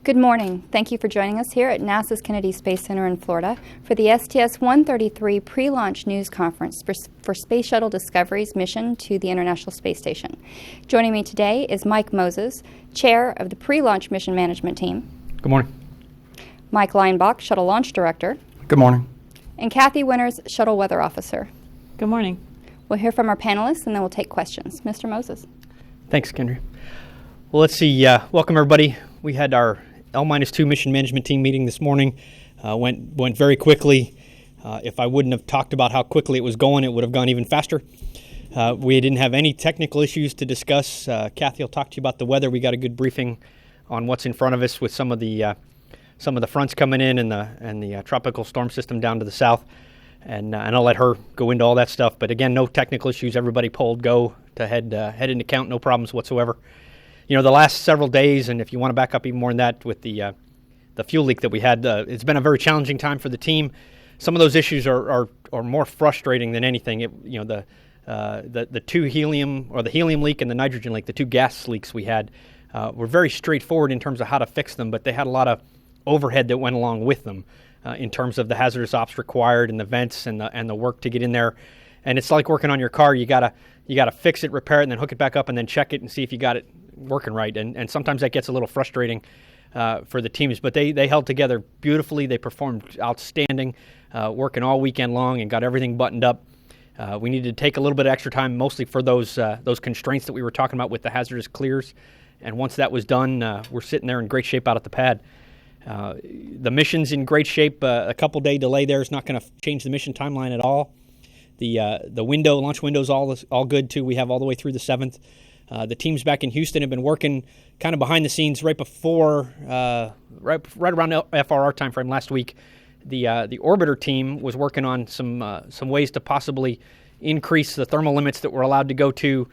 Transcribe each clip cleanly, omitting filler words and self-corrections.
Good morning. Thank you for joining us here at NASA's Kennedy Space Center in Florida for the STS-133 pre-launch news conference for Space Shuttle Discovery's mission to the International Space Station. Joining me today is Mike Moses, Chair of the Pre-Launch Mission Management Team. Good morning. Mike Leinbach, Shuttle Launch Director. Good morning. And Kathy Winters, Shuttle Weather Officer. Good morning. We'll hear from our panelists and then we'll take questions. Mr. Moses. Thanks, Kendra. Well, let's see. Welcome, everybody. We had our L-2 mission management team meeting this morning. Went very quickly. If I wouldn't have talked about how quickly it was going, it would have gone even faster. We didn't have any technical issues to discuss. Kathy will talk to you about the weather. We got a good briefing on what's in front of us with some of the fronts coming in and the tropical storm system down to the south. And I'll let her go into all that stuff. But again, no technical issues. Everybody polled go to head into count. No problems whatsoever. You know, the last several days, and if you want to back up even more than that with the fuel leak that we had, it's been a very challenging time for the team. Some of those issues are more frustrating than anything. The two helium, or the helium leak and the nitrogen leak, the two gas leaks we had, were very straightforward in terms of how to fix them, but they had a lot of overhead that went along with them in terms of the hazardous ops required and the vents and the work to get in there. And it's like working on your car. You gotta fix it, repair it, and then hook it back up and then check it and see if you got it working right. And sometimes that gets a little frustrating for the teams, but they held together beautifully. They performed outstanding, working all weekend long and got everything buttoned up. We needed to take a little bit of extra time, mostly for those constraints that we were talking about with the hazardous clears. And once that was done, we're sitting there in great shape out at the pad. The mission's in great shape. A couple-day delay there is not going to change the mission timeline at all. The launch window's all good too. We have all the way through the 7th. The teams back in Houston have been working kind of behind the scenes right before, right around FRR timeframe last week. The orbiter team was working on some ways to possibly increase the thermal limits that we're allowed to go to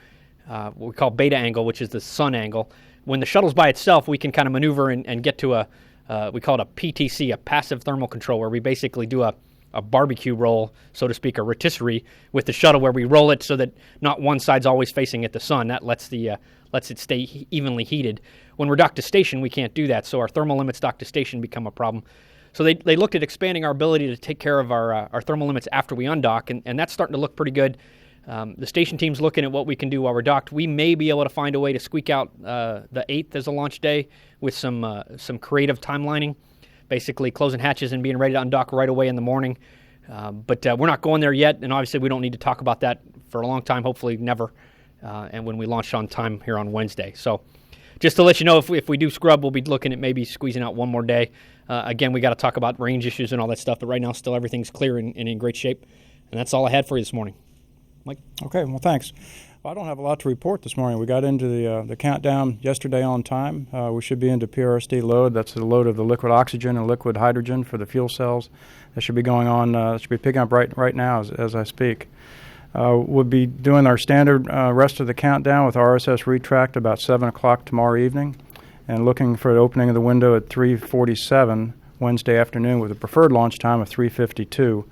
what we call beta angle, which is the sun angle. When the shuttle's by itself, we can kind of maneuver and get to we call it a PTC, a passive thermal control, where we basically do a barbecue roll, so to speak, a rotisserie with the shuttle, where we roll it so that not one side's always facing at the sun. That lets it stay evenly heated. When we're docked to station, we can't do that, so our thermal limits docked to station become a problem. So they looked at expanding our ability to take care of our thermal limits after we undock, and that's starting to look pretty good. The station team's looking at what we can do while we're docked. We may be able to find a way to squeak out the 8th as a launch day with some creative timelining, basically closing hatches and being ready to undock right away in the morning. But we're not going there yet, and obviously we don't need to talk about that for a long time, hopefully never, and when we launch on time here on Wednesday. So just to let you know, if we do scrub, we'll be looking at maybe squeezing out one more day. Again, we got to talk about range issues and all that stuff, but right now still everything's clear and in great shape. And that's all I had for you this morning. Mike? Okay, well, thanks. I don't have a lot to report this morning. We got into the countdown yesterday on time. We should be into PRSD load. That's the load of the liquid oxygen and liquid hydrogen for the fuel cells. That should be going on. Should be picking up right now as I speak. We'll be doing our standard rest of the countdown with RSS retract about 7 o'clock tomorrow evening, and looking for the opening of the window at 3:47 Wednesday afternoon with a preferred launch time of 3:52.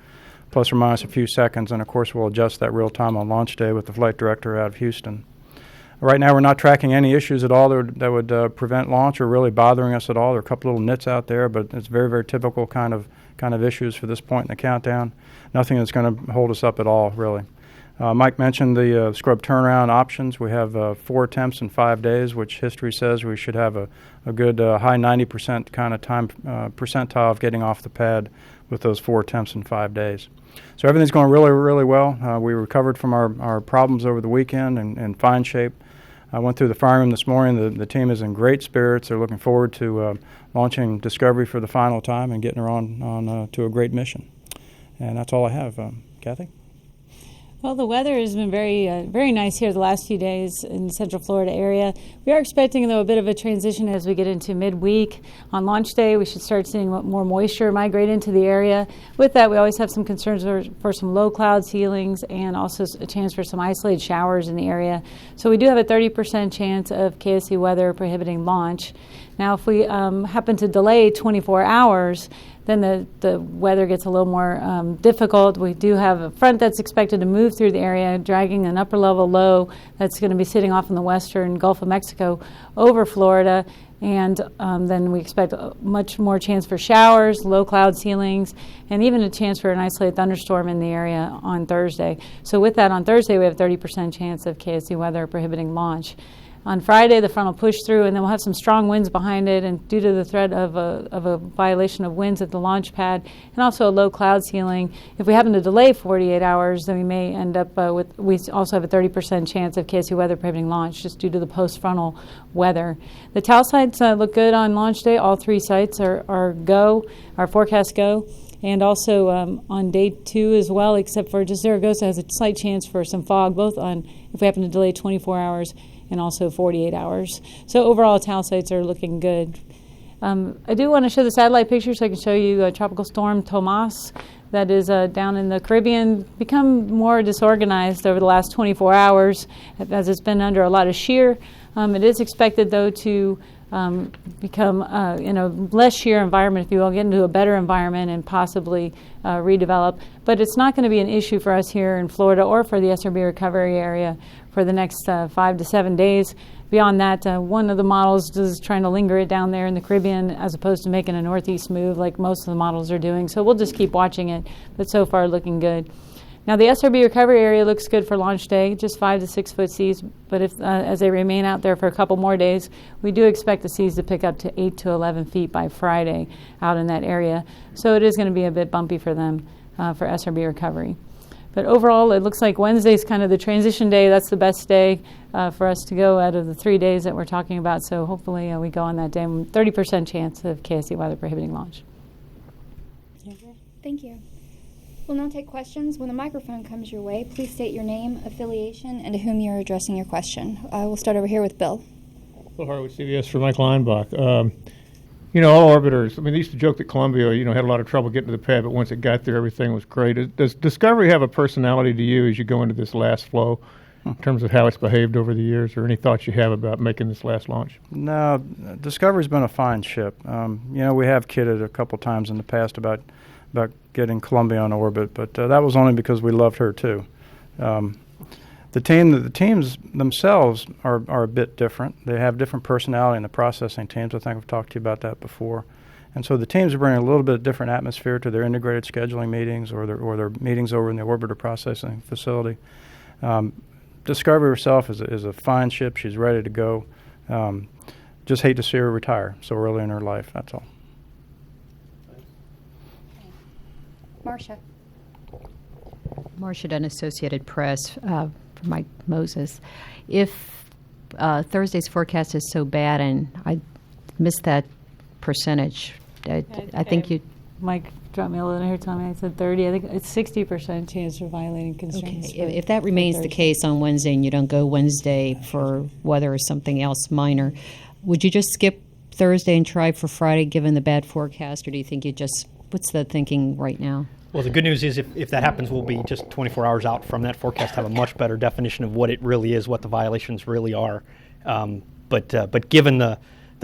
Plus or minus a few seconds, and of course we'll adjust that real time on launch day with the flight director out of Houston. Right now we're not tracking any issues at all that would prevent launch or really bothering us at all. There are a couple little nits out there, but it's very, very typical kind of issues for this point in the countdown. Nothing that's going to hold us up at all, really. Mike mentioned the scrub turnaround options. We have 4 attempts in 5 days, which history says we should have a good high 90% kind of time percentile of getting off the pad with those 4 attempts in 5 days. So everything's going really, really well. We recovered from our problems over the weekend and in fine shape. I went through the firing room this morning. The team is in great spirits. They're looking forward to launching Discovery for the final time and getting her on to a great mission. And that's all I have. Kathy? Well, the weather has been very nice here the last few days in the Central Florida area. We are expecting, though, a bit of a transition as we get into midweek. On launch day, we should start seeing more moisture migrate into the area. With that, we always have some concerns for some low clouds, healings, and also a chance for some isolated showers in the area. So we do have a 30% chance of KSC weather prohibiting launch. Now, if we happen to delay 24 hours, then the weather gets a little more difficult. We do have a front that's expected to move through the area, dragging an upper level low that's going to be sitting off in the western Gulf of Mexico over Florida. And then we expect much more chance for showers, low cloud ceilings, and even a chance for an isolated thunderstorm in the area on Thursday. So with that, on Thursday, we have a 30% chance of KSC weather prohibiting launch. On Friday, the front will push through, and then we'll have some strong winds behind it, and due to the threat of a violation of winds at the launch pad, and also a low cloud ceiling, if we happen to delay 48 hours, then we may end up we also have a 30% chance of KSC weather prohibiting launch, just due to the post-frontal weather. The TAL sites look good on launch day. All 3 sites are forecast go. And also on day 2 as well, except for just Zaragoza has a slight chance for some fog, both on if we happen to delay 24 hours and also 48 hours. So overall, TAL sites are looking good. I do want to show the satellite picture so I can show you Tropical Storm Tomas that is down in the Caribbean, become more disorganized over the last 24 hours as it's been under a lot of shear. It is expected, though, to become in a less shear environment, if you will, get into a better environment and possibly redevelop. But it's not going to be an issue for us here in Florida or for the SRB recovery area for the next 5 to 7 days. Beyond that, one of the models is trying to linger it down there in the Caribbean as opposed to making a northeast move like most of the models are doing. So we'll just keep watching it, but so far looking good. Now, the SRB recovery area looks good for launch day, just 5 to 6 foot seas. But if as they remain out there for a couple more days, we do expect the seas to pick up to 8 to 11 feet by Friday out in that area. So it is going to be a bit bumpy for them for SRB recovery. But overall, it looks like Wednesday's kind of the transition day. That's the best day for us to go out of the 3 days that we're talking about. So hopefully we go on that day. 30% chance of KSC weather prohibiting launch. Thank you. We'll now take questions. When the microphone comes your way, please state your name, affiliation, and to whom you're addressing your question. We'll start over here with Bill. Bill Harwood, CBS for Mike Leinbach. All orbiters, they used to joke that Columbia, had a lot of trouble getting to the pad, but once it got there, everything was great. Does Discovery have a personality to you as you go into this last flow in terms of how it's behaved over the years, or any thoughts you have about making this last launch? No, Discovery's been a fine ship. We have kidded a couple times in the past about getting Columbia on orbit, but that was only because we loved her too. The teams themselves are a bit different. They have different personality in the processing teams. I think I've talked to you about that before. And so the teams are bringing a little bit different atmosphere to their integrated scheduling meetings or their meetings over in the orbiter processing facility. Discovery herself is a fine ship. She's ready to go. Just hate to see her retire so early in her life, that's all. Marcia Dunn, Associated Press, for Mike Moses. If Thursday's forecast is so bad, and I missed that percentage, I think you... Mike dropped me a little here telling me I said 30. I think it's 60% chance of violating constraints. Okay. If that remains the case on Wednesday and you don't go Wednesday for weather or something else minor, would you just skip Thursday and try for Friday given the bad forecast, or do you think what's the thinking right now? Well, the good news is if that happens, we'll be just 24 hours out from that forecast, have a much better definition of what it really is, what the violations really are. But given the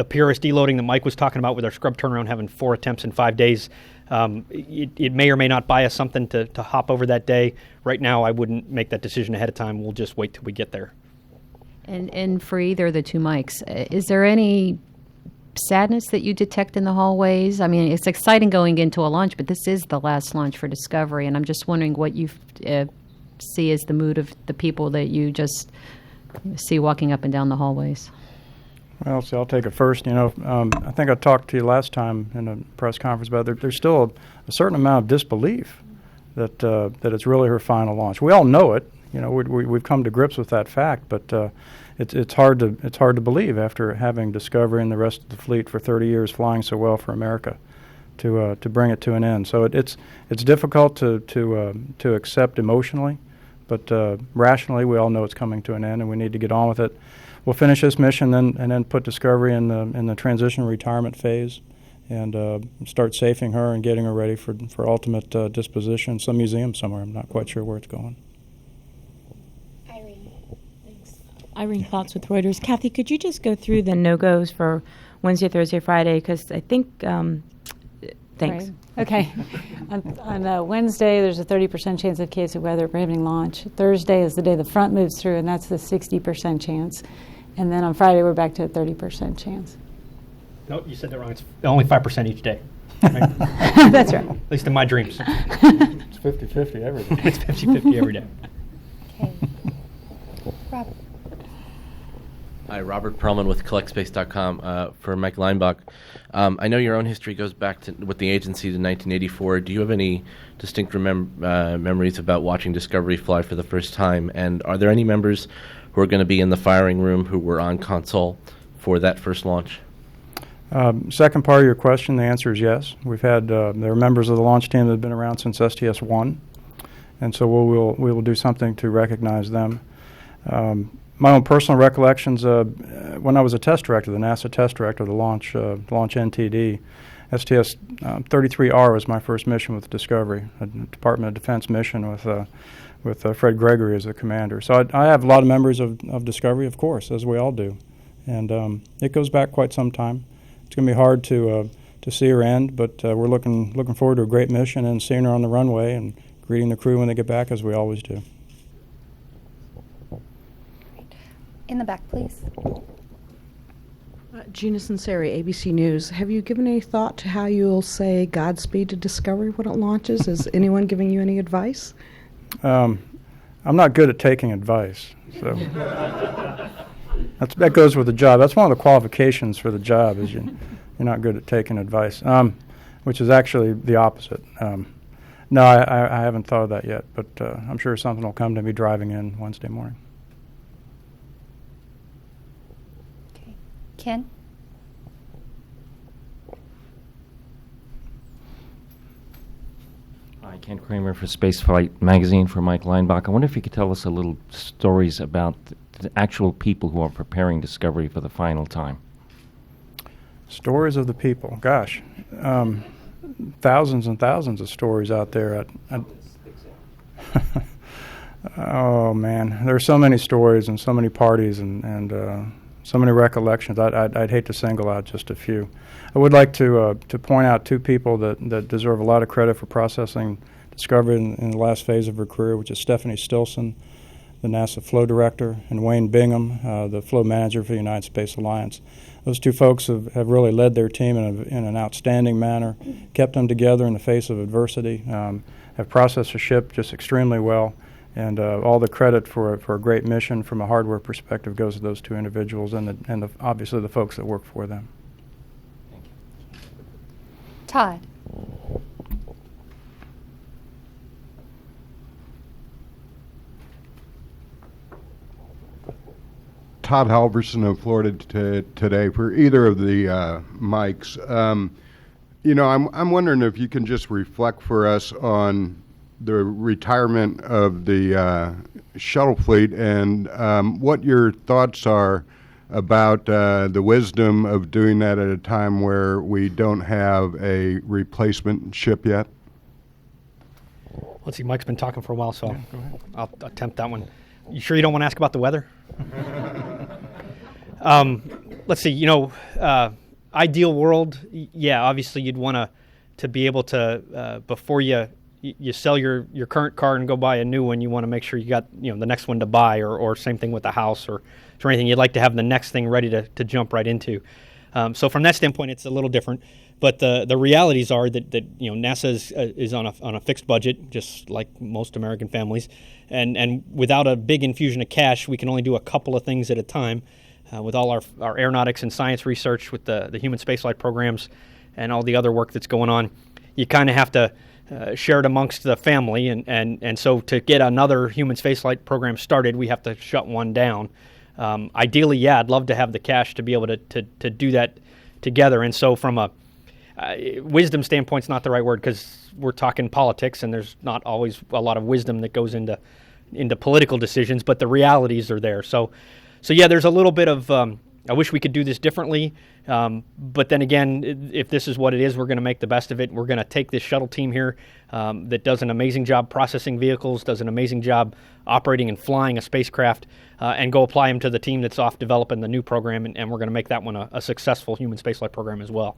purist deloading that Mike was talking about with our scrub turnaround having 4 attempts in 5 days, it may or may not buy us something to hop over that day. Right now, I wouldn't make that decision ahead of time. We'll just wait till we get there. And for either of the two Mikes, is there any sadness that you detect in the hallways? It's exciting going into a launch, but this is the last launch for Discovery, and I'm just wondering what you see as the mood of the people that you just see walking up and down the hallways. Well, so I'll take it first. I think I talked to you last time in a press conference about there's still a certain amount of disbelief that it's really her final launch. We all know it. We've come to grips with that fact, but it's hard to believe after having Discovery and the rest of the fleet for 30 years flying so well for America to bring it to an end. So it's difficult to accept emotionally, but rationally we all know it's coming to an end and we need to get on with it. We'll finish this mission and then put Discovery in the transition retirement phase and start safing her and getting her ready for ultimate disposition. Some museum somewhere. I'm not quite sure where it's going. Irene Fox with Reuters. Kathy, could you just go through the no-goes for Wednesday, Thursday, Friday? Because I think Thanks. Right. Okay. On Wednesday, there's a 30% chance of chaotic weather prohibiting launch. Thursday is the day the front moves through, and that's the 60% chance. And then on Friday, we're back to a 30% chance. No, you said that wrong. It's only 5% each day. Right? That's right. At least in my dreams. It's 50-50 every day. It's 50-50 every day. Okay. Rob. Hi, Robert Perlman with CollectSpace.com for Mike Leinbach. I know your own history goes back with the agency to 1984. Do you have any distinct memories about watching Discovery fly for the first time? And are there any members who are going to be in the firing room who were on console for that first launch? Second part of your question, the answer is yes. We've had there are members of the launch team that have been around since STS-1, and so we will do something to recognize them. My own personal recollections, when I was a test director, the NASA test director of the launch NTD, STS-33R was my first mission with Discovery, a Department of Defense mission with Fred Gregory as the commander. So I have a lot of memories of Discovery, of course, as we all do, and it goes back quite some time. It's going to be hard to see her end, but we're looking forward to a great mission and seeing her on the runway and greeting the crew when they get back, as we always do. In the back, please. Gina Sinceri, ABC News. Have you given any thought to how you'll say Godspeed to Discovery when it launches? Is anyone giving you any advice? I'm not good at taking advice, so that goes with the job. That's one of the qualifications for the job, is you're not good at taking advice, which is actually the opposite. No, I haven't thought of that yet, but I'm sure something will come to me driving in Wednesday morning. Okay. Ken? Hi, Ken Kramer for Spaceflight Magazine for Mike Leinbach. I wonder if you could tell us a little stories about the actual people who are preparing Discovery for the final time. Stories of the people. Gosh, thousands and thousands of stories out there. Oh, man. There are so many stories and so many parties and so many recollections. I'd hate to single out just a few. I would like to point out two people that deserve a lot of credit for processing Discovery in the last phase of her career, which is Stephanie Stilson, the NASA flow director, and Wayne Bingham, the flow manager for the United Space Alliance. Those two folks have really led their team in an outstanding manner, kept them together in the face of adversity, have processed the ship just extremely well, and all the credit for a great mission from a hardware perspective goes to those two individuals and obviously the folks that work for them. Todd? Todd Halverson of Florida Today for either of the mics. I'm wondering if you can just reflect for us on the retirement of the shuttle fleet and what your thoughts are about the wisdom of doing that at a time where we don't have a replacement ship yet. Let's see, Mike's been talking for a while, so I'll attempt that one. You sure you don't want to ask about the weather? Let's see, ideal world, yeah, obviously you'd want to be able to, before you sell your current car and go buy a new one, you want to make sure you got, the next one to buy, or same thing with the house or anything. You'd like to have the next thing ready to jump right into. So from that standpoint, it's a little different. But the realities are that NASA is on a fixed budget, just like most American families, and without a big infusion of cash, we can only do a couple of things at a time. With all our aeronautics and science research, with the human spaceflight programs, and all the other work that's going on, you kind of have to share it amongst the family, and so to get another human spaceflight program started, we have to shut one down. Ideally, yeah, I'd love to have the cash to be able to do that together, and so from a wisdom standpoint's not the right word, because we're talking politics and there's not always a lot of wisdom that goes into political decisions, but the realities are there. So yeah, there's a little bit of I wish we could do this differently, but then again, if this is what it is, we're going to make the best of it. We're going to take this shuttle team here that does an amazing job processing vehicles, does an amazing job operating and flying a spacecraft, and go apply them to the team that's off developing the new program, and we're going to make that one a successful human spaceflight program as well.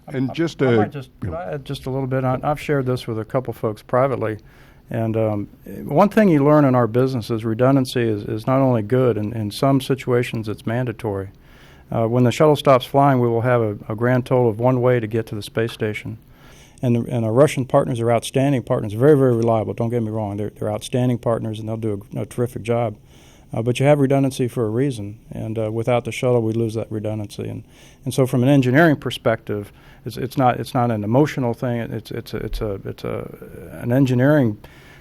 And just I might just could I add just a little bit. I've shared this with a couple folks privately, and one thing you learn in our business is redundancy is not only good, and in some situations it's mandatory. When the shuttle stops flying, we will have a grand total of one way to get to the space station. And our Russian partners are outstanding partners, very, very reliable. Don't get me wrong. They're outstanding partners, and they'll do a terrific job. But you have redundancy for a reason, and without the shuttle, we lose that redundancy. And so, from an engineering perspective, it's not an emotional thing. It's an engineering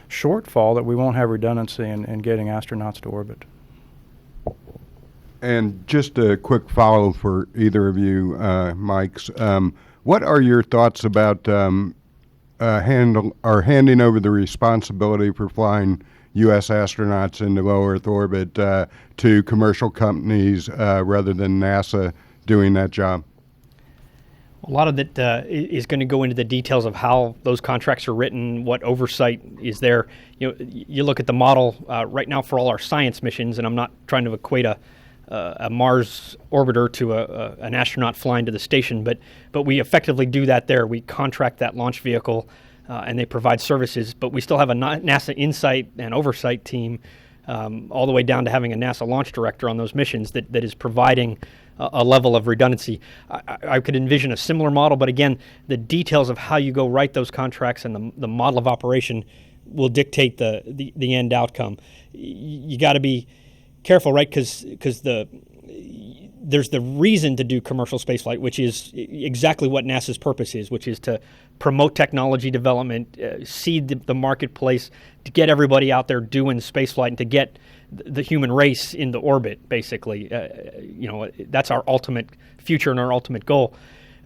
shortfall that we won't have redundancy in getting astronauts to orbit. And just a quick follow for either of you, Mikes. What are your thoughts about handing over the responsibility for flying U.S. astronauts into low Earth orbit to commercial companies rather than NASA doing that job? A lot of it is going to go into the details of how those contracts are written, what oversight is there. You look at the model right now for all our science missions, and I'm not trying to equate a Mars orbiter to an astronaut flying to the station, but we effectively do that there. We contract that launch vehicle, and they provide services, but we still have a NASA Insight and Oversight team, all the way down to having a NASA launch director on those missions that is providing a level of redundancy. I could envision a similar model, but again, the details of how you go write those contracts and the model of operation will dictate the end outcome. You got to be careful, right? Because there's the reason to do commercial spaceflight, which is exactly what NASA's purpose is, which is to promote technology development, seed the marketplace, to get everybody out there doing spaceflight, and to get the human race into orbit. Basically, that's our ultimate future and our ultimate goal.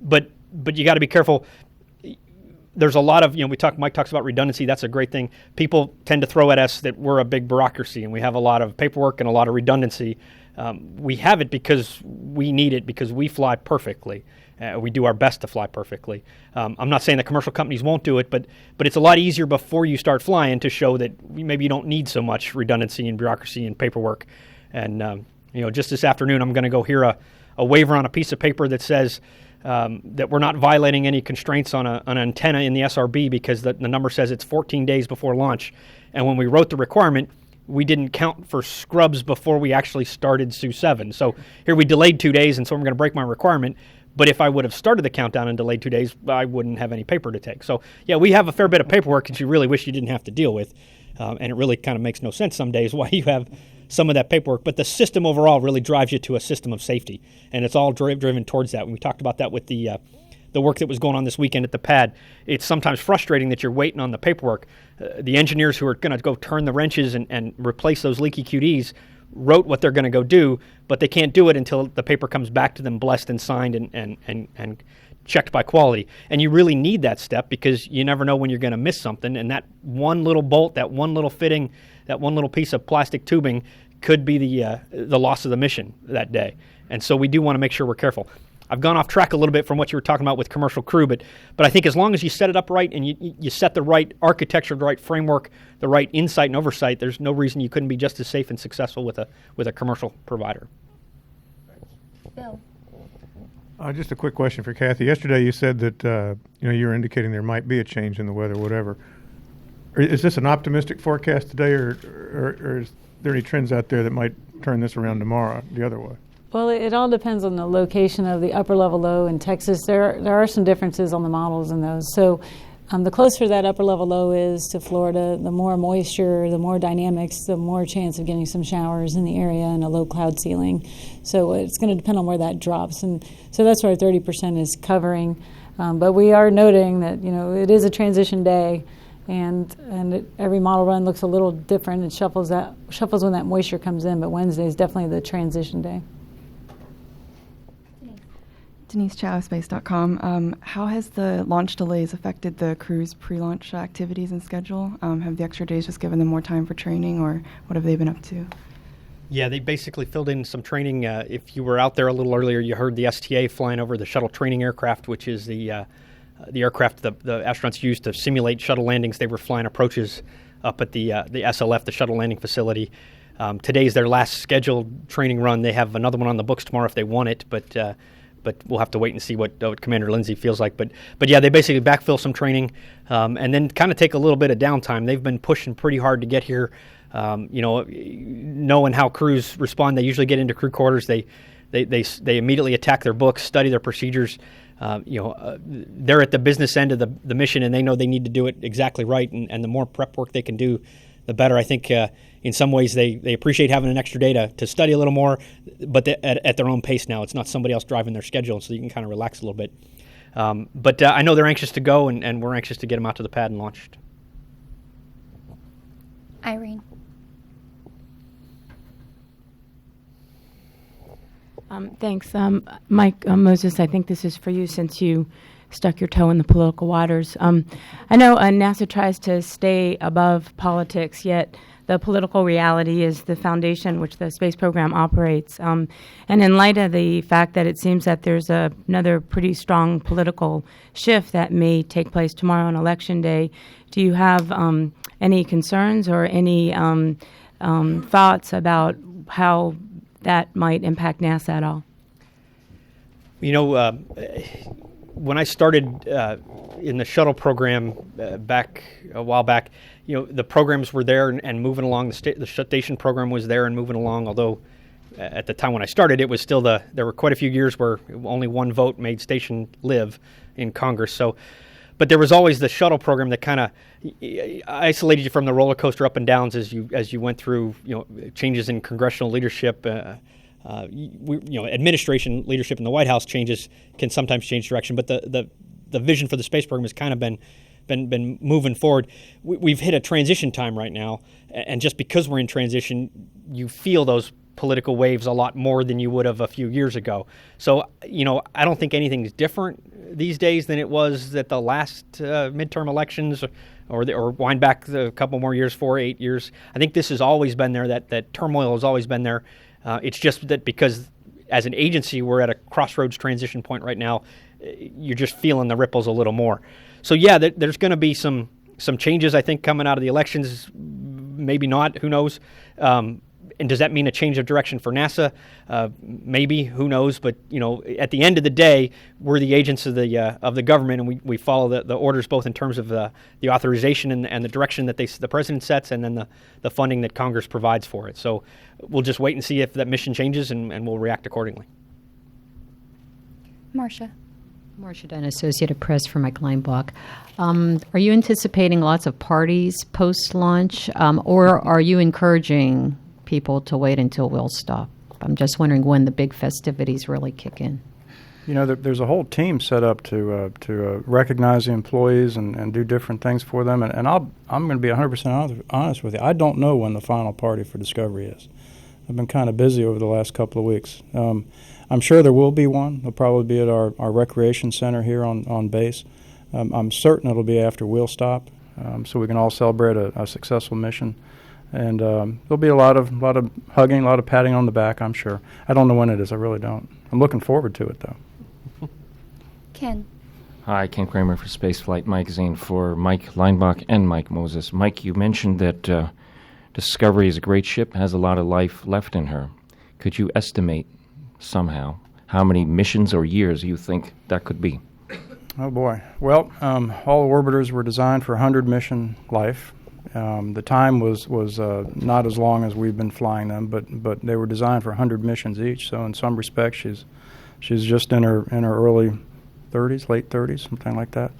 But you got to be careful. There's a lot of, Mike talks about redundancy. That's a great thing. People tend to throw at us that we're a big bureaucracy and we have a lot of paperwork and a lot of redundancy. We have it because we need it, because we fly perfectly. We do our best to fly perfectly. I'm not saying that commercial companies won't do it, but it's a lot easier before you start flying to show that maybe you don't need so much redundancy and bureaucracy and paperwork. And just this afternoon, I'm going to go hear a waiver on a piece of paper that says that we're not violating any constraints on an antenna in the SRB because the number says it's 14 days before launch. And when we wrote the requirement, we didn't count for scrubs before we actually started SU-7. So here we delayed 2 days, and so I'm going to break my requirement. But if I would have started the countdown and delayed 2 days, I wouldn't have any paper to take. So, yeah, we have a fair bit of paperwork that you really wish you didn't have to deal with. And it really kind of makes no sense some days why you have some of that paperwork. But the system overall really drives you to a system of safety. And it's all driven towards that. When we talked about that with the work that was going on this weekend at the pad, it's sometimes frustrating that you're waiting on the paperwork. The engineers who are going to go turn the wrenches and replace those leaky QDs wrote what they're going to go do, but they can't do it until the paper comes back to them blessed and signed and checked by quality. And you really need that step because you never know when you're going to miss something, and that one little bolt, that one little fitting, that one little piece of plastic tubing could be the loss of the mission that day. And so we do want to make sure we're careful. I've gone off track a little bit from what you were talking about with commercial crew, but I think as long as you set it up right and you set the right architecture, the right framework, the right insight and oversight, there's no reason you couldn't be just as safe and successful with a commercial provider. Bill. Just a quick question for Kathy. Yesterday you said that you were indicating there might be a change in the weather, whatever. Is this an optimistic forecast today, or is there any trends out there that might turn this around tomorrow the other way? Well, it all depends on the location of the upper level low in Texas. There are some differences on the models in those. So the closer that upper level low is to Florida, the more moisture, the more dynamics, the more chance of getting some showers in the area and a low cloud ceiling. So it's going to depend on where that drops. And so that's where 30% is covering. But we are noting that, it is a transition day. And every model run looks a little different. It shuffles when that moisture comes in, but Wednesday is definitely the transition day. Denise Chow, space.com. How has the launch delays affected the crew's pre-launch activities and schedule? Have the extra days just given them more time for training, or what have they been up to? Yeah, they basically filled in some training. If you were out there a little earlier, you heard the STA flying over the Shuttle training aircraft, which is the aircraft the astronauts used to simulate shuttle landings. They were flying approaches up at the SLF, the shuttle landing facility. Today's their last scheduled training run. They have another one on the books tomorrow if they want it, but but we'll have to wait and see what Commander Lindsay feels like. But yeah, they basically backfill some training and then kind of take a little bit of downtime. They've been pushing pretty hard to get here. Knowing how crews respond, they usually get into crew quarters. They immediately attack their books, study their procedures. They're at the business end of the mission, and they know they need to do it exactly right. And the more prep work they can do, the better. I think in some ways they appreciate having an extra day to study a little more, but at their own pace now. It's not somebody else driving their schedule, so you can kind of relax a little bit. But I know they're anxious to go, and we're anxious to get them out to the pad and launched. Irene. Thanks. Mike Moses, I think this is for you since you stuck your toe in the political waters. I know NASA tries to stay above politics, yet the political reality is the foundation which the space program operates. And in light of the fact that it seems that there's another pretty strong political shift that may take place tomorrow on Election Day, do you have any concerns or any thoughts about how that might impact NASA at all? When I started in the shuttle program back a while back, the programs were there and moving along. The station program was there and moving along. Although at the time when I started, it was still there were quite a few years where only one vote made station live in Congress. But there was always the shuttle program that kind of isolated you from the roller coaster up and downs as you went through changes in congressional leadership. Administration leadership in the White House can sometimes change direction, but the vision for the space program has kind of been moving forward. We've hit a transition time right now, and just because we're in transition, you feel those political waves a lot more than you would have a few years ago. So, I don't think anything's different these days than it was at the last midterm elections or wind back a couple more years, 4 or 8 years. I think this has always been there, that turmoil has always been there. It's just that because as an agency, we're at a crossroads transition point right now, you're just feeling the ripples a little more. So yeah, there's going to be some changes, I think, coming out of the elections. Maybe not, who knows? And does that mean a change of direction for NASA? Maybe, who knows? But at the end of the day, we're the agents of the government, and we follow the orders both in terms of the authorization and the direction that the president sets, and then the funding that Congress provides for it. So we'll just wait and see if that mission changes, and we'll react accordingly. Marcia. Marcia Dunn, Associated Press for Mike Leinbach. Are you anticipating lots of parties post-launch, or are you encouraging people to wait until we'll stop? I'm just wondering when the big festivities really kick in. There's a whole team set up to recognize the employees and do different things for them. And I'm going to be 100% honest with you. I don't know when the final party for Discovery is. I've been kind of busy over the last couple of weeks. I'm sure there will be one. It'll probably be at our recreation center here on base. I'm certain it'll be after we'll stop, so we can all celebrate a successful mission. And there'll be a lot of hugging, a lot of patting on the back, I'm sure. I don't know when it is. I really don't. I'm looking forward to it, though. Ken. Hi, Ken Kramer for Spaceflight Magazine for Mike Leinbach and Mike Moses. Mike, you mentioned that Discovery is a great ship, has a lot of life left in her. Could you estimate somehow how many missions or years you think that could be? Oh, boy. Well, all orbiters were designed for 100-mission life. The time was not as long as we've been flying them, but they were designed for 100 missions each. So in some respects, she's just in her early 30s, late 30s, something like that.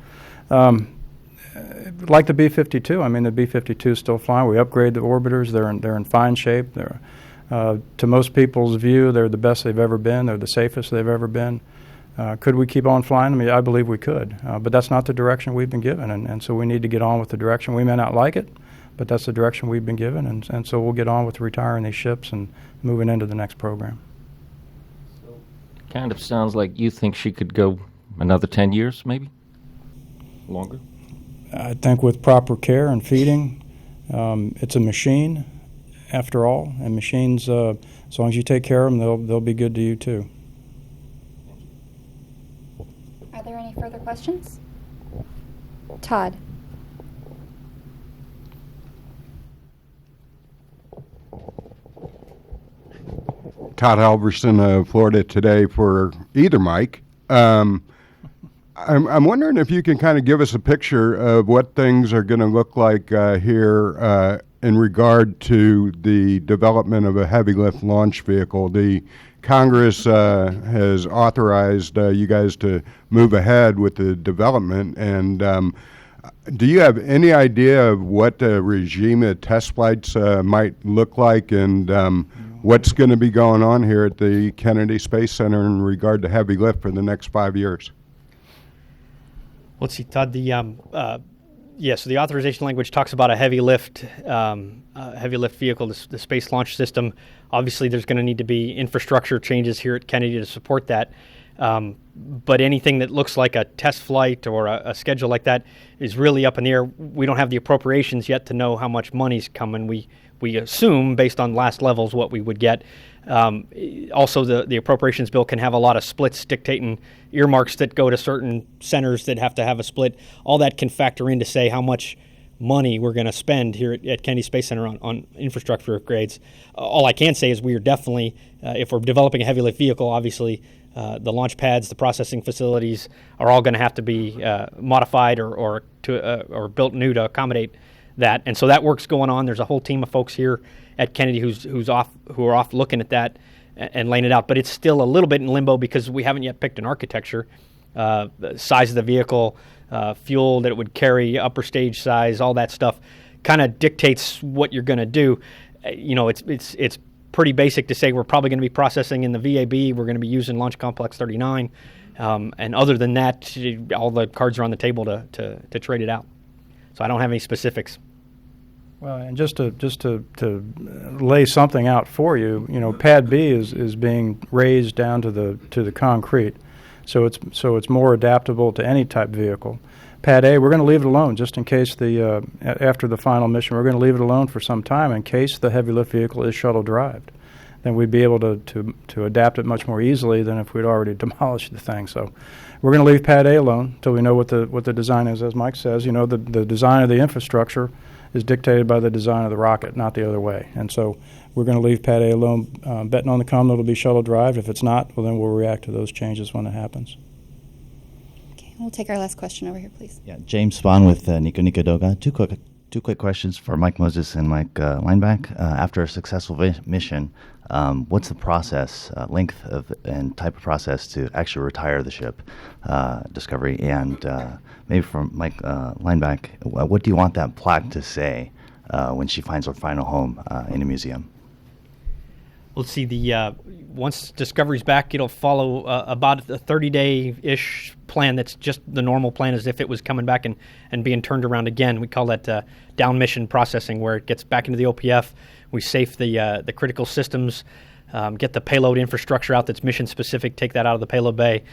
Like the B-52. I mean, the B-52 is still flying. We upgrade the orbiters. They're in fine shape. To most people's view, they're the best they've ever been. They're the safest they've ever been. Could we keep on flying? I mean, I believe we could, but that's not the direction we've been given, and so we need to get on with the direction. We may not like it, but that's the direction we've been given, and so we'll get on with retiring these ships and moving into the next program. Kind of sounds like you think she could go another 10 years, maybe? Longer? I think with proper care and feeding, it's a machine, after all, and machines, as long as you take care of them, they'll be good to you, too. Are there any further questions? Todd. Todd Halverson of Florida Today for either Mike. I'm wondering if you can kind of give us a picture of what things are going to look like here in regard to the development of a heavy lift launch vehicle. The Congress has authorized you guys to move ahead with the development, and do you have any idea of what the regime of test flights might look like, and what's going to be going on here at the Kennedy Space Center in regard to heavy lift for the next 5 years? Let's see, Todd. So the authorization language talks about a heavy lift vehicle, the Space Launch System. Obviously, there's going to need to be infrastructure changes here at Kennedy to support that. But anything that looks like a test flight or a schedule like that is really up in the air. We don't have the appropriations yet to know how much money's coming. We assume, based on last levels, what we would get. Also, the appropriations bill can have a lot of splits dictating earmarks that go to certain centers that have to have a split. All that can factor in to say how much money we're going to spend here at Kennedy Space Center on infrastructure upgrades. All I can say is we are definitely, if we're developing a heavy lift vehicle, obviously the launch pads, the processing facilities are all going to have to be modified or built new to accommodate that. And so that work's going on. There's a whole team of folks here at Kennedy who are off looking at that and laying it out. But it's still a little bit in limbo because we haven't yet picked an architecture, the size of the vehicle, fuel that it would carry, upper stage size, all that stuff kind of dictates what you're going to do. It's pretty basic to say we're probably going to be processing in the VAB. We're going to be using Launch Complex 39. And other than that, all the cards are on the table to trade it out. So I don't have any specifics. Well, and just to lay something out for you, Pad B is being raised down to the concrete, so it's more adaptable to any type vehicle. Pad A, we're going to leave it alone just in case after the final mission, we're going to leave it alone for some time in case the heavy lift vehicle is shuttle derived. Then we'd be able to adapt it much more easily than if we'd already demolished the thing. So we're going to leave Pad A alone until we know what the design is. As Mike says, the design of the infrastructure is dictated by the design of the rocket, not the other way. And so we're going to leave Pad A alone, betting on the come that it'll be shuttle derived. If it's not, well, then we'll react to those changes when it happens. Okay, we'll take our last question over here, please. Yeah, James Spahn with Nico Doga. Two quick questions for Mike Moses and Mike Lineback. After a successful mission, what's the process, length of and type of process to actually retire the ship, Discovery? And maybe from Mike Lineback, what do you want that plaque to say when she finds her final home in a museum? Let's see, once Discovery's back, it'll follow about a 30-day-ish plan that's just the normal plan as if it was coming back and being turned around again. We call that down mission processing, where it gets back into the OPF. We safe the critical systems, get the payload infrastructure out that's mission-specific, take that out of the payload bay,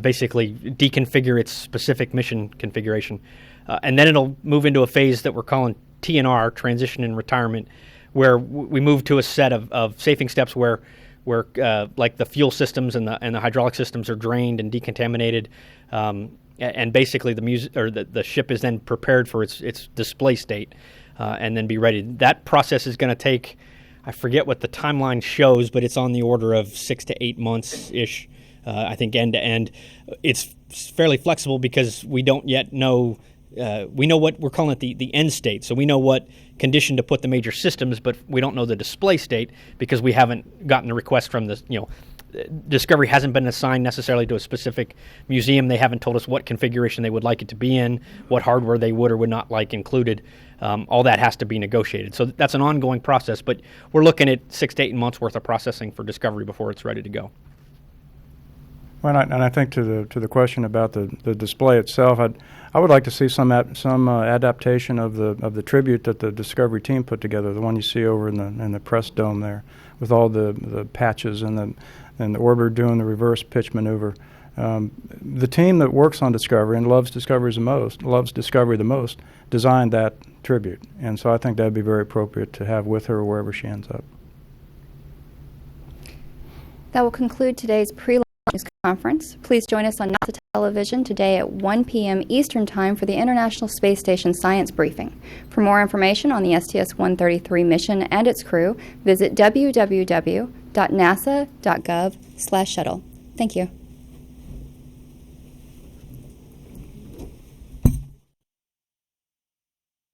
basically deconfigure its specific mission configuration. And then it'll move into a phase that we're calling TNR, transition and retirement, where we move to a set of safing steps where like the fuel systems and the hydraulic systems are drained and decontaminated, and basically the ship is then prepared for its display state, and then be ready. That process is going to take, I forget what the timeline shows, but it's on the order of 6 to 8 months ish. I think end to end. It's fairly flexible because we don't yet know. We know what we're calling it the end state. So we know what condition to put the major systems, but we don't know the display state because we haven't gotten the request from the, Discovery hasn't been assigned necessarily to a specific museum. They haven't told us what configuration they would like it to be in, what hardware they would or would not like included. All that has to be negotiated. So that's an ongoing process, but we're looking at 6 to 8 months worth of processing for Discovery before it's ready to go. Well, and I think to the question about the display itself, I would like to see some adaptation of the tribute that the Discovery team put together, the one you see over in the press dome there, with all the patches and the orbiter doing the reverse pitch maneuver. The team that works on Discovery and loves Discovery the most, designed that tribute, and so I think that'd be very appropriate to have with her wherever she ends up. That will conclude today's pre-launch news conference. Please join us on NASA television today at 1 p.m. Eastern Time for the International Space Station Science Briefing. For more information on the STS-133 mission and its crew, visit www.nasa.gov. www.nasa.gov/shuttle. Thank you.